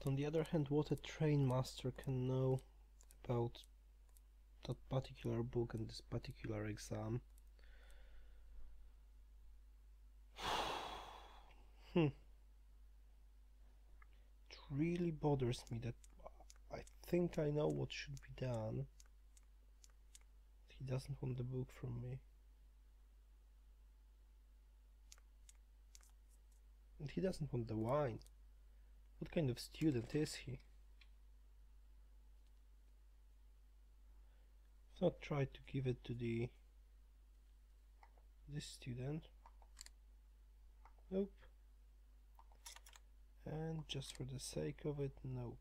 But on the other hand, what a train master can know about that particular book and this particular exam? It really bothers me that I think I know what should be done. He doesn't want the book from me. And he doesn't want the wine. What kind of student is he? Let's not try to give it to this student. Nope. And just for the sake of it, nope.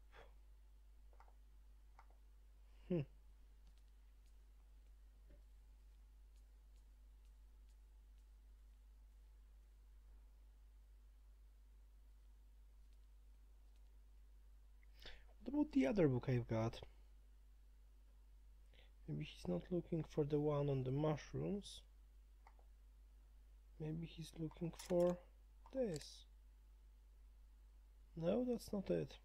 What about the other book I've got? Maybe he's not looking for the one on the mushrooms. Maybe he's looking for this. No, that's not it.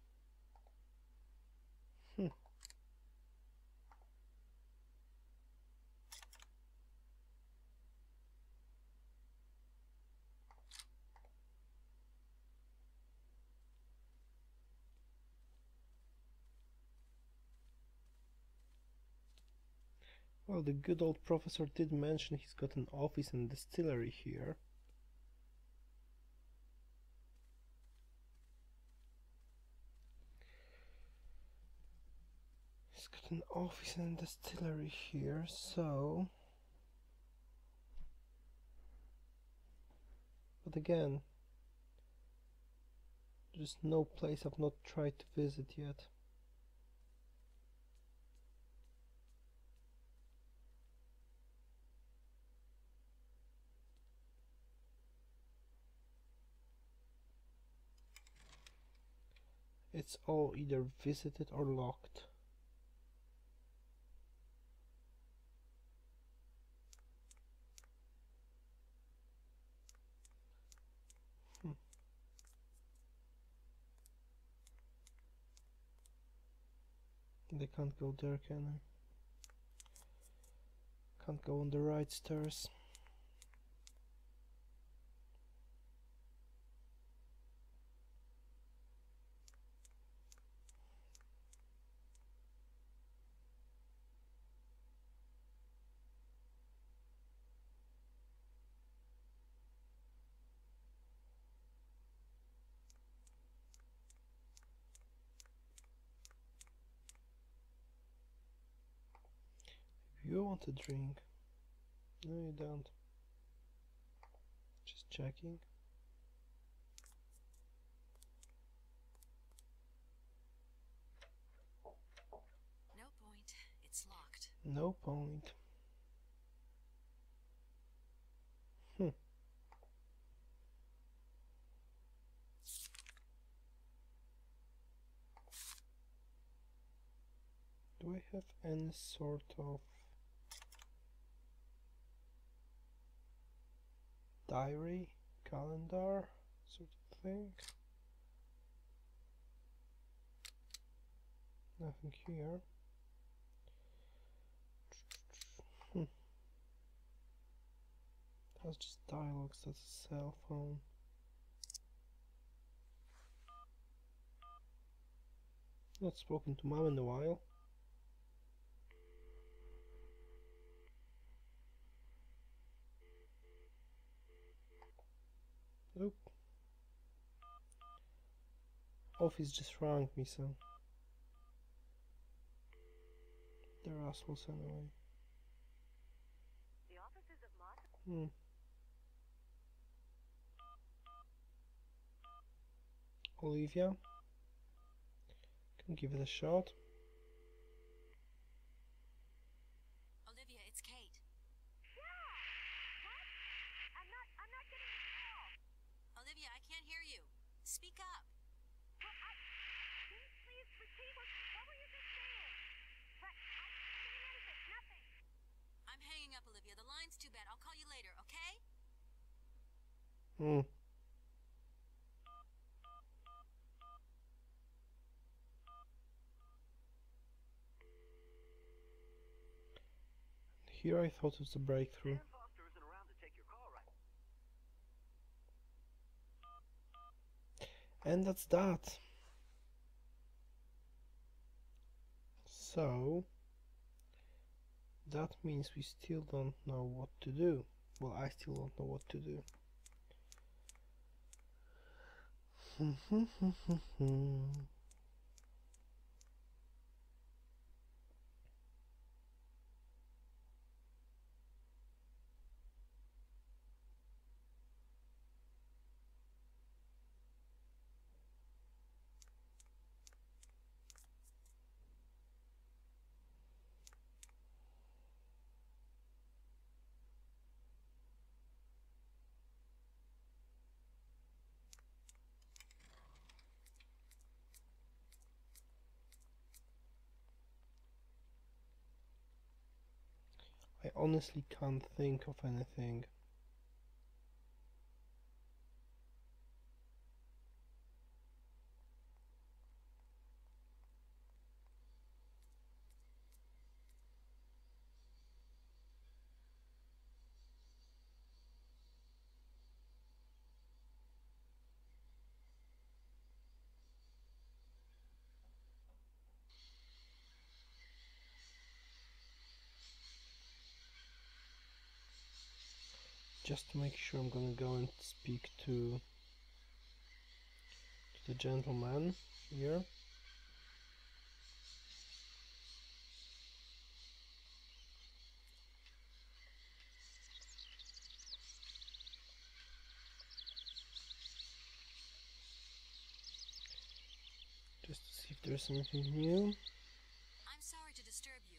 Well, the good old professor did mention he's got an office and distillery here. He's got an office and distillery here, so... But again, there's no place I've not tried to visit yet. It's all either visited or locked. They can't go there, can I? Can't go on the right stairs. You want a drink? No, you don't. Just checking. No point. It's locked. No point. Do I have any sort of diary, calendar sort of thing? Nothing here. That's just dialogues, that's a cell phone. Not spoken to Mom in a while. Nope. Office just rang me, so they're assholes anyway. The offices of Mod. Olivia, can give it a shot. Olivia, it's Kate. Yeah. What? I'm not getting the call. Olivia, I can't hear you. Speak up. Well, please repeat what were you just saying? But I didn't hear anything. Nothing. I'm hanging up, Olivia. The line's too bad. I'll call you later, okay? here I thought it was a breakthrough. Dan Foster isn't around to take your call right. And that's that. So that means we still don't know what to do. Well, I still don't know what to do. I honestly can't think of anything. Just to make sure, I'm gonna go and speak to the gentleman here. Just to see if there's anything new. I'm sorry to disturb you.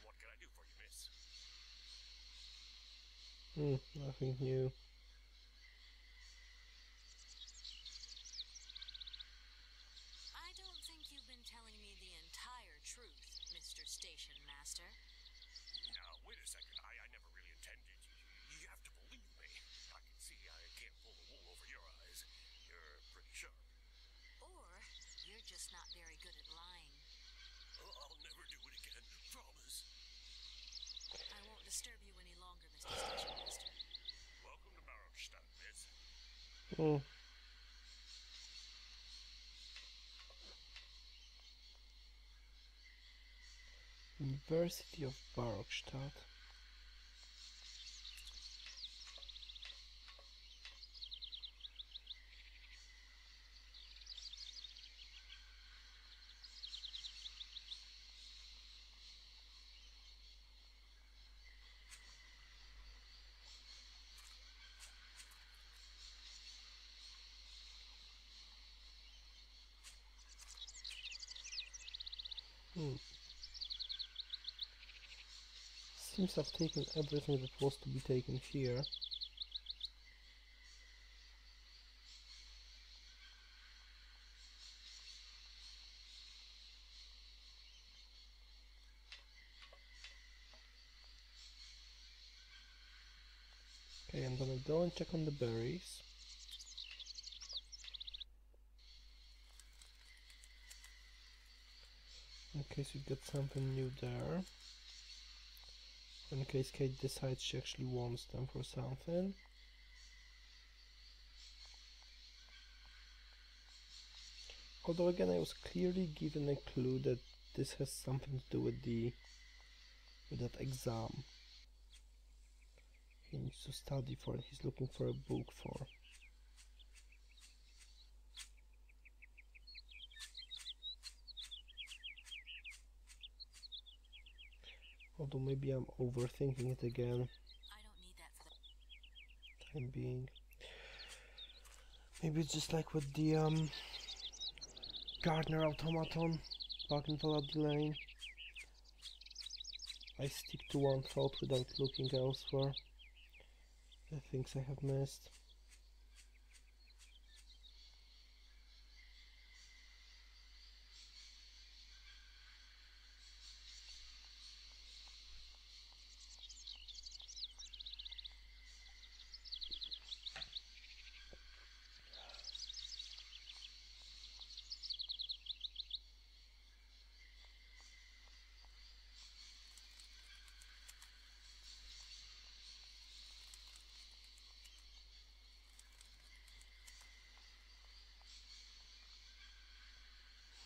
What can I do for you, miss? Nothing new. I don't think you've been telling me the entire truth, Mr. Station Master. Now, wait a second. I never really intended. You have to believe me. I can see I can't pull the wool over your eyes. You're pretty sharp. Or you're just not very good at lying. Oh, I'll never do it again. Promise. I won't disturb you any longer, Mr. Station Master. Welcome to Barrockstadt, miss. University of Barrockstadt. Seems I've taken everything that was to be taken here. Okay, I'm gonna go and check on the berries. In case we get something new there. In case Kate decides she actually wants them for something. Although again, I was clearly given a clue that this has something to do with that exam. He needs to study for it. He's looking for a book for. Although maybe I'm overthinking it again. I don't need that for the Time being. Maybe it's just like with the Gardner automaton back in Valadi Lane. I stick to one thought without looking elsewhere. The things I have missed.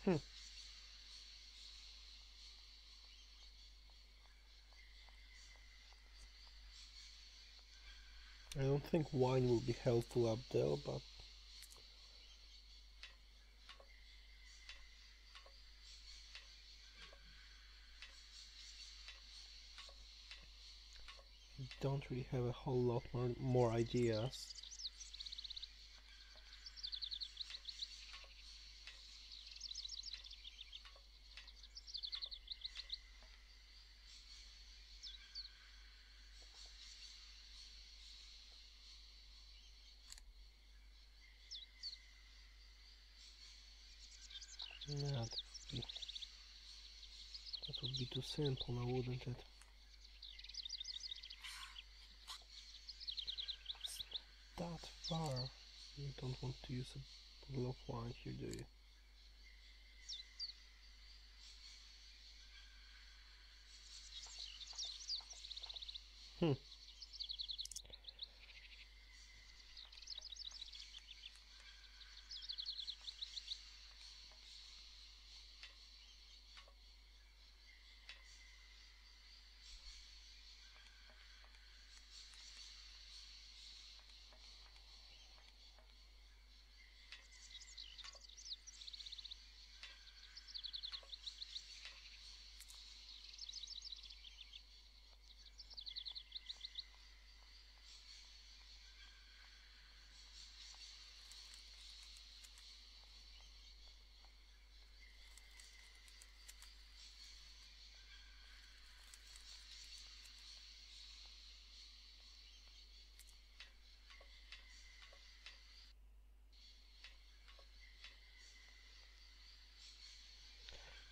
Hmm. I don't think wine will be helpful up there, but I don't really have a whole lot more ideas. Yeah, that would be too simple now, wouldn't it? It's not that far. You don't want to use a bottle of wine here, do you? Hmm.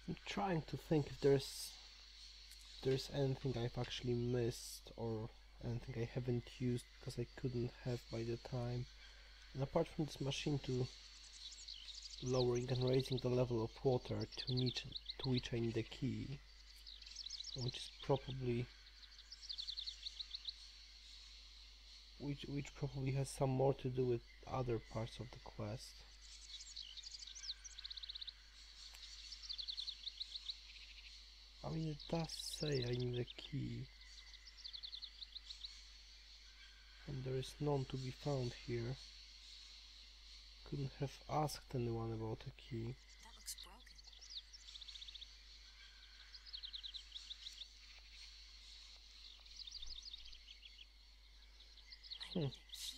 I'm trying to think if there's anything I've actually missed or anything I haven't used because I couldn't have by the time. And apart from this machine to lowering and raising the level of water to which I need a key, which is probably which probably has some more to do with other parts of the quest. I mean, it does say I need a key, and there is none to be found here. Couldn't have asked anyone about a key. That looks broken. I need a key.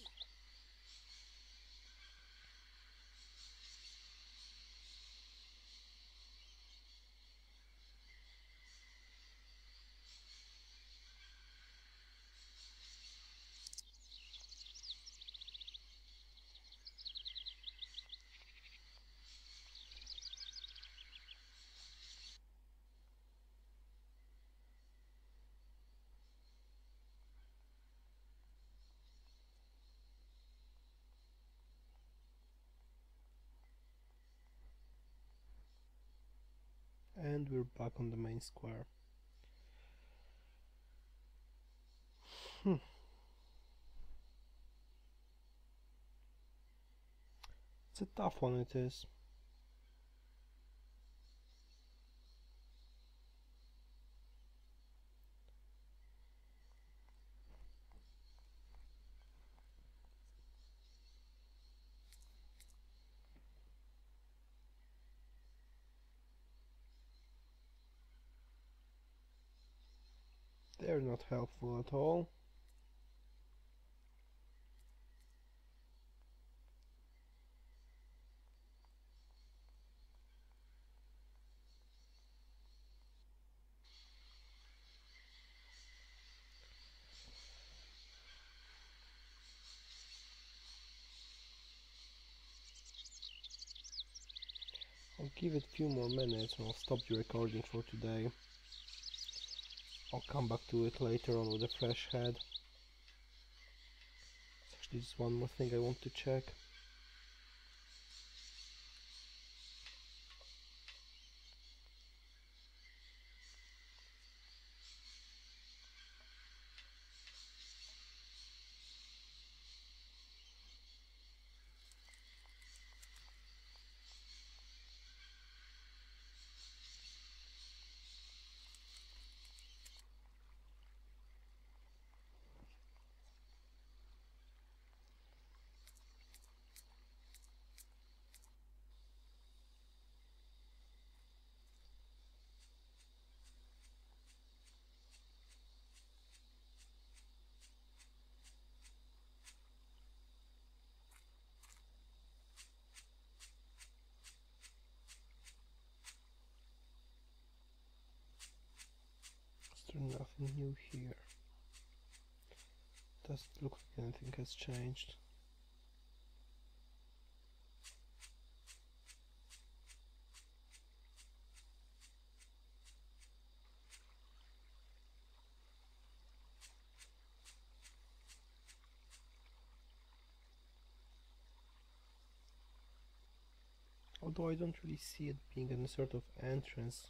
And we're back on the main square. It's a tough one, it is. They're not helpful at all. I'll give it a few more minutes and I'll stop the recording for today. I'll come back to it later on with a fresh head. Actually, just one more thing I want to check. Nothing new here. Doesn't look like anything has changed. Although I don't really see it being any sort of entrance.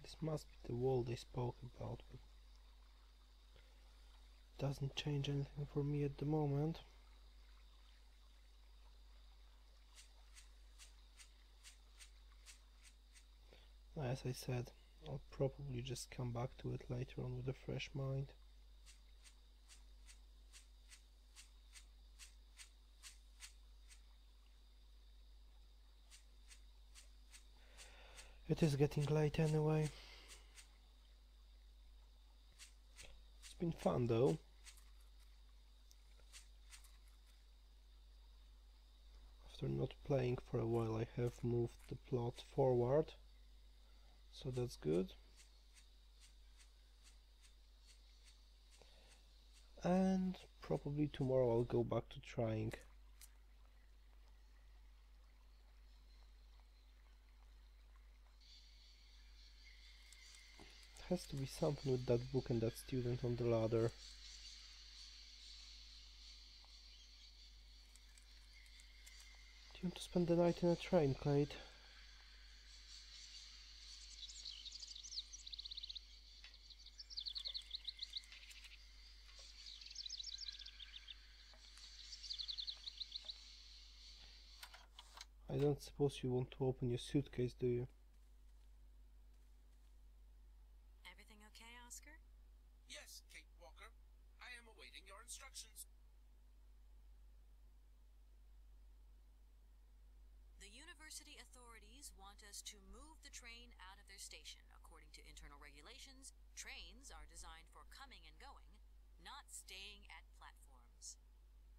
This must be the wall they spoke about, but doesn't change anything for me at the moment. As I said, I'll probably just come back to it later on with a fresh mind. It is getting late anyway. It's been fun though. After not playing for a while, I have moved the plot forward, so that's good. And probably tomorrow I'll go back to trying. Has to be something with that book and that student on the ladder. Do you want to spend the night in a train, Clyde? I don't suppose you want to open your suitcase, do you? Everything okay, Oscar? Yes, Kate Walker. I am awaiting your instructions. The university authorities want us to move the train out of their station. According to internal regulations, trains are designed for coming and going, not staying at platforms.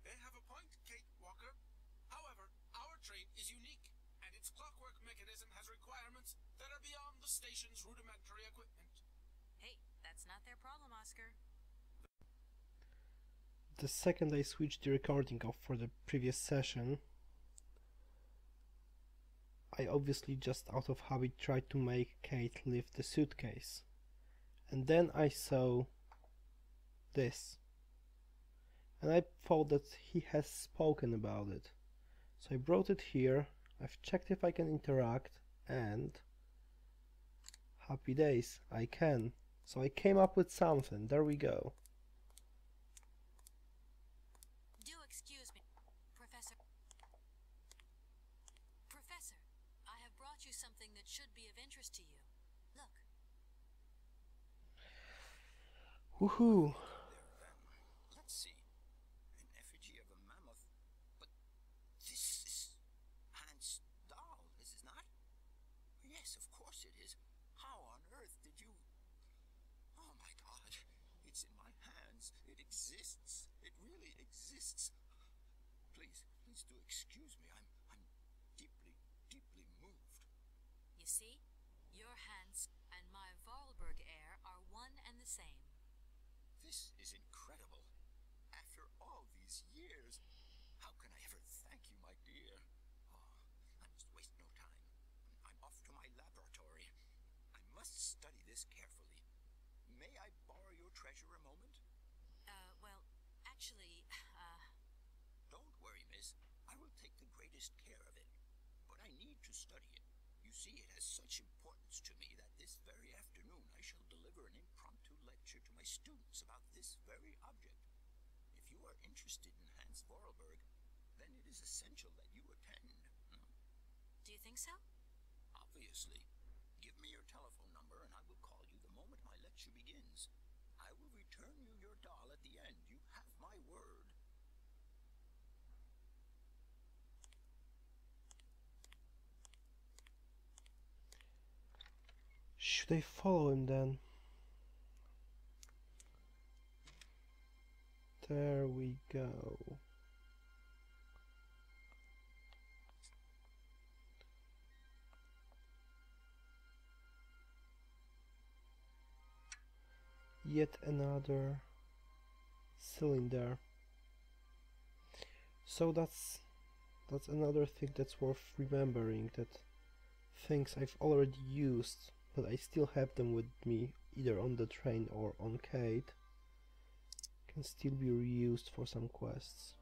They have a point, Kate Walker. However, our train is unique, and its clockwork mechanism has requirements that are beyond the station's rudimentary equipment. Hey, that's not their problem, Oscar. The second I switched the recording off for the previous session, I obviously just out of habit tried to make Kate lift the suitcase. And then I saw this. And I thought that he has spoken about it. So I brought it here, I've checked if I can interact, and happy days, I can. So I came up with something, there we go. Do excuse me, Professor. Professor, I have brought you something that should be of interest to you. Look. Woohoo! Let's see. An effigy of a mammoth. But this is Hans' doll, is it not? Yes, of course it is. How on earth did you... Oh my god. It's in my hands. It exists. It really exists. Please do excuse me. I'm deeply, deeply moved. You see, your Hans and my Vorarlberg heir are one and the same. This is incredible. After all these years, how can I ever thank you, my dear? Oh, I must waste no time. I'm off to my laboratory. I must study this carefully. May I borrow your treasure a moment? Well, actually, Don't worry, miss. I will take the greatest care of it. But I need to study it. You see, it has such importance to me that this very afternoon I shall deliver an impromptu lecture to my students about this very object. If you are interested in Hans Vorarlberg, then it is essential that you attend. do you think so? Obviously. Give me your telephone number and I will call you the moment my lecture begins. I will return you your doll at the end. You have my word. Should I follow him then? There we go. yet another cylinder. So that's another thing that's worth remembering, that things I've already used, but I still have them with me, either on the train or on Kate, can still be reused for some quests.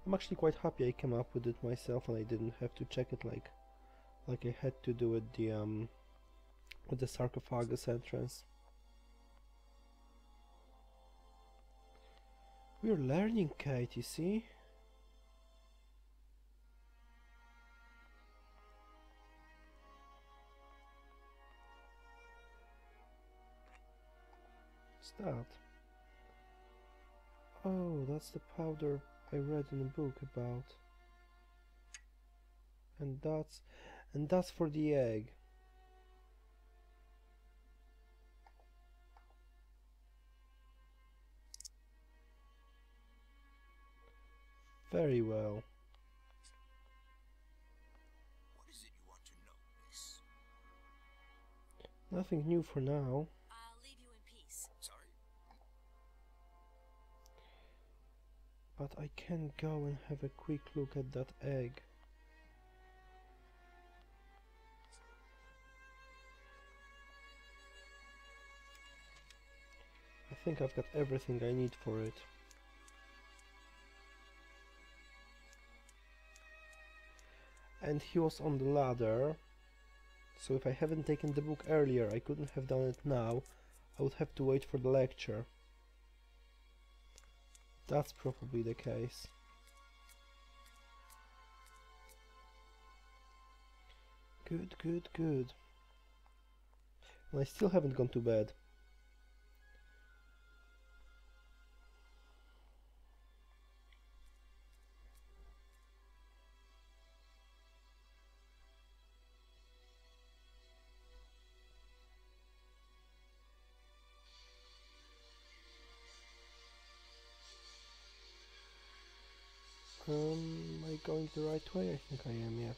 I'm actually quite happy I came up with it myself and I didn't have to check it like I had to do with the sarcophagus entrance. We're learning, Kate, you see? What's that? Oh, that's the powder I read in a book about. And that's for the egg. Very well. What is it you want to know, miss? Nothing new for now. I'll leave you in peace. Sorry? But I can go and have a quick look at that egg. I think I've got everything I need for it. And he was on the ladder, so if I haven't taken the book earlier, I couldn't have done it now. I would have to wait for the lecture. That's probably the case. Good, good, good. And I still haven't gone to bed. Am I going the right way? I think I am, yeah.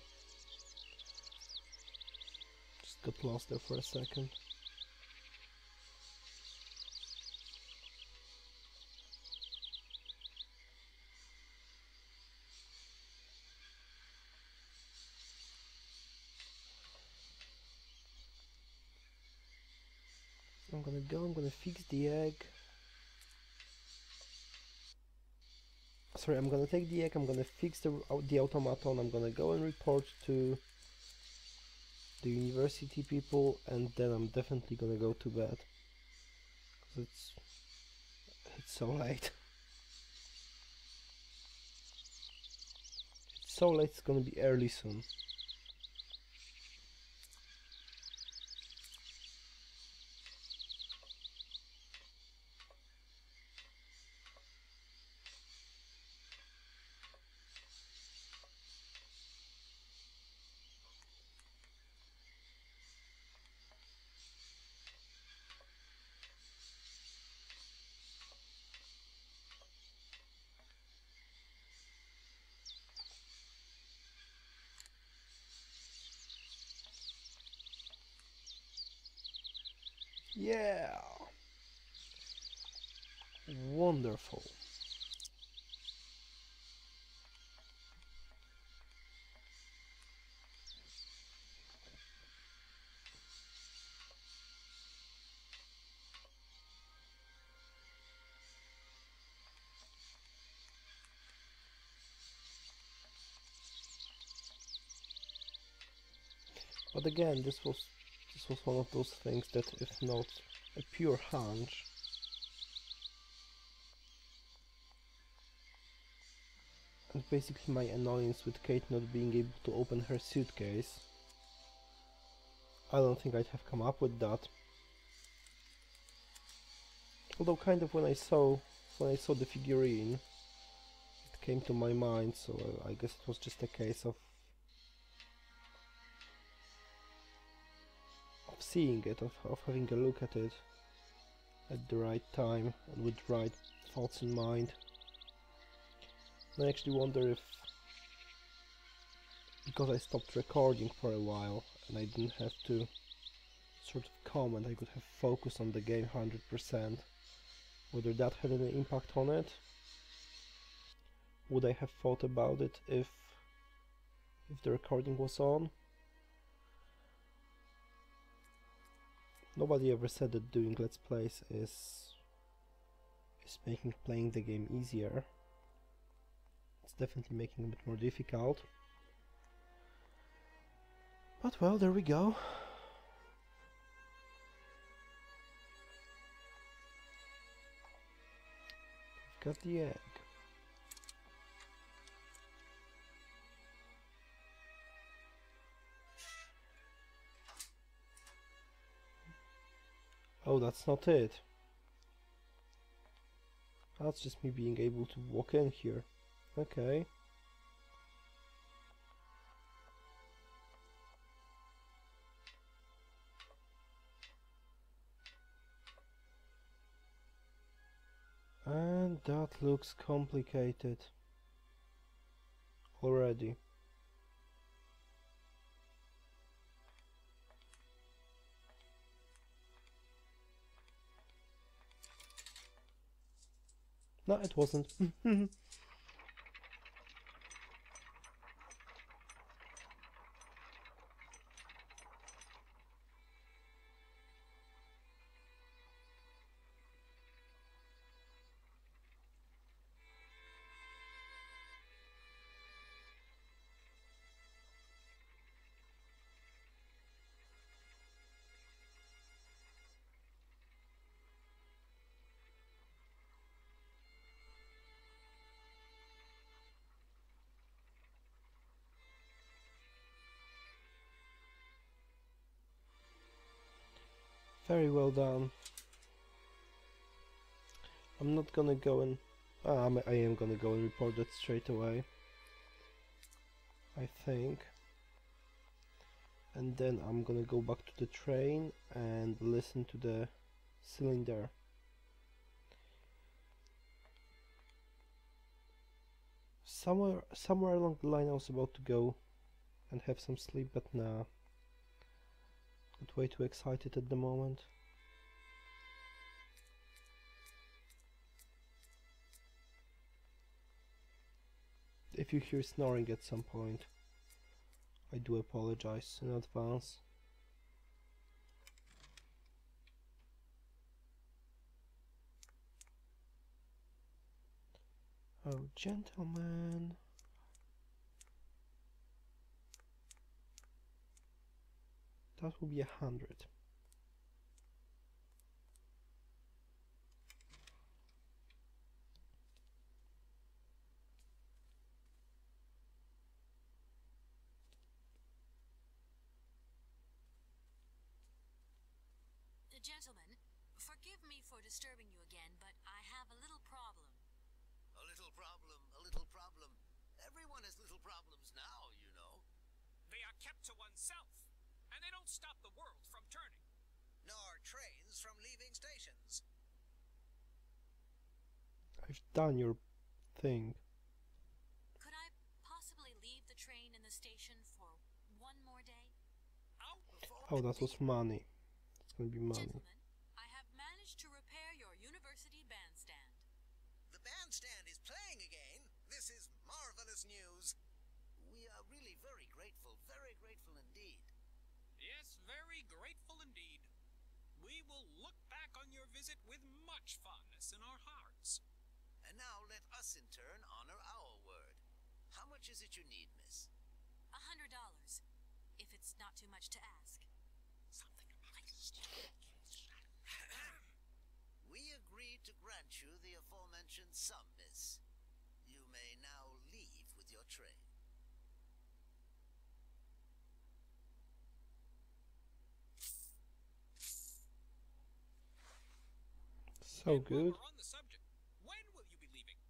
Just got lost there for a second. I'm gonna fix the egg. Sorry, I'm gonna take the egg, I'm gonna fix the automaton, I'm gonna go and report to the university people, and then I'm definitely gonna go to bed. 'Cause it's so late. It's so late, it's gonna be early soon. Yeah! Wonderful. But again, this was one of those things that, if not a pure hunch, and basically my annoyance with Kate not being able to open her suitcase, I don't think I'd have come up with that. Although kind of when I saw the figurine, it came to my mind, so I guess it was just a case of seeing it, of having a look at it at the right time and with the right thoughts in mind. And I actually wonder if, because I stopped recording for a while and I didn't have to sort of comment, I could have focused on the game 100%. Whether that had any impact on it? Would I have thought about it if the recording was on? Nobody ever said that doing Let's Plays is making playing the game easier. It's definitely making it a bit more difficult. But well, there we go. We've got the egg. Oh, that's not it. That's just me being able to walk in here. Okay. And that looks complicated already. No, it wasn't. Very well done. I'm not gonna go and... I am gonna go and report that straight away. I think. And then I'm gonna go back to the train and listen to the cylinder. Somewhere along the line I was about to go and have some sleep, but nah. Got way too excited at the moment. If you hear snoring at some point, I do apologize in advance. Oh, gentlemen. That will be 100. Gentlemen, forgive me for disturbing you again, but I have a little problem. A little problem, a little problem. Everyone has little problems now, you know. They are kept to oneself, and they don't stop the world from turning. Nor trains from leaving stations. I've done your thing. Could I possibly leave the train in the station for one more day? Out before Oh, that was money. It's gonna be money. Gentlemen, I have managed to repair your university bandstand. The bandstand is playing again. This is marvelous news. We are really very grateful indeed. Yes, very grateful indeed. We will look back on your visit with much fondness in our hearts. And now let us in turn honor our word. How much is it you need, miss? $100, if it's not too much to ask. Something like We agree to grant you the aforementioned sum, miss. You may now leave with your train. So good. We're on the subject. When will you be leaving?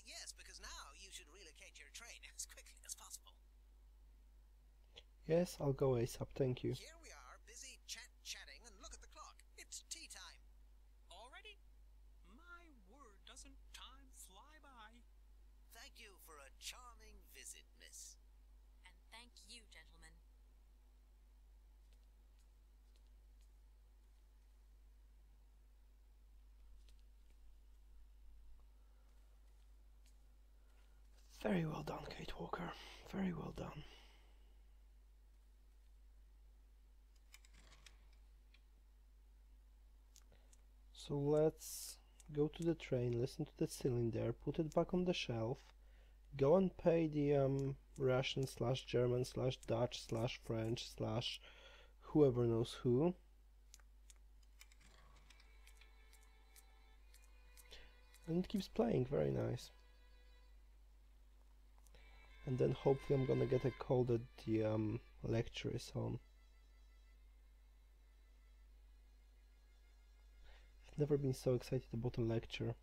Yes, because now you should relocate your train as quickly as possible. Yes, I'll go ASAP, thank you. Here we are, busy chatting, and look at the clock. It's tea time. Already? My word, doesn't time fly by? Thank you for a charming visit, miss. And thank you, gentlemen. Very well done, Kate Walker. Very well done. So let's go to the train, listen to the cylinder, put it back on the shelf, go and pay the Russian / German / Dutch / French / whoever knows who. And it keeps playing, very nice. And then hopefully I'm gonna get a call that the lecture is on. I've never been so excited about a lecture.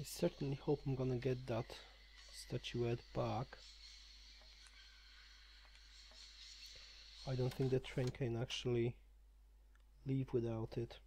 I certainly hope I'm gonna get that statuette back. I don't think the train can actually leave without it.